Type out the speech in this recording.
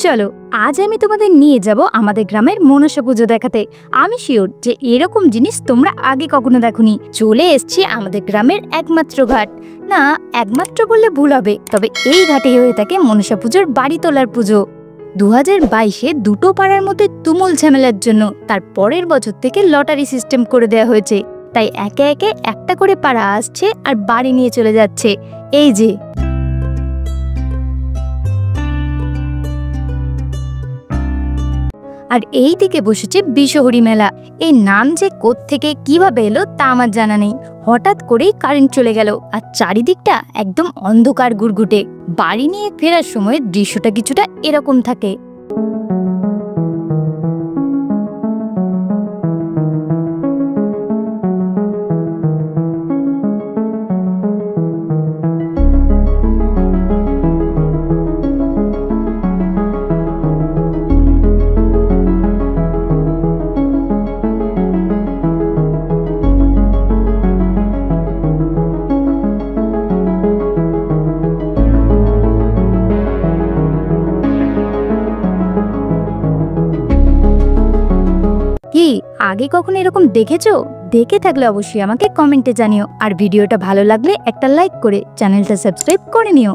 চলো আজ আমি তোমাদের নিয়ে যাব আমাদের গ্রামের মনসা পুজো দেখাতে। আমি শিওর যে এরকম জিনিস তোমরা আগে কখনো দেখোনি। চলে এসছি আমাদের গ্রামের একমাত্র ঘাট, না একমাত্র বললে ভুল হবে, তবে এই ঘাটে হয়ে থাকে মনসা পুজোর বাড়ি তোলার পুজো। 2022-এ দুটো পাড়ার মধ্যে তুমুল ঝামেলার জন্য তার পরের বছর থেকে লটারি সিস্টেম করে দেওয়া হয়েছে, তাই একে একে একটা করে পাড়া আসছে আর বাড়ি নিয়ে চলে যাচ্ছে। এই যে আর এই দিকে বসেছে বিষহরি মেলা। এই নাম যে কোত্থেকে কিভাবে এলো তা আমার জানা নেই। হঠাৎ করেই কারেন্ট চলে গেল আর চারিদিকটা একদম অন্ধকার গুড়গুটে। বাড়ি নিয়ে ফেরার সময় দৃশ্যটা কিছুটা এরকম থাকে। কি আগে কখনো এরকম দেখেছো? দেখে থাকলে অবশ্যই আমাকে কমেন্টে জানিও, আর ভিডিওটা ভালো লাগলে একটা লাইক করে চ্যানেলটা সাবস্ক্রাইব করে নিও।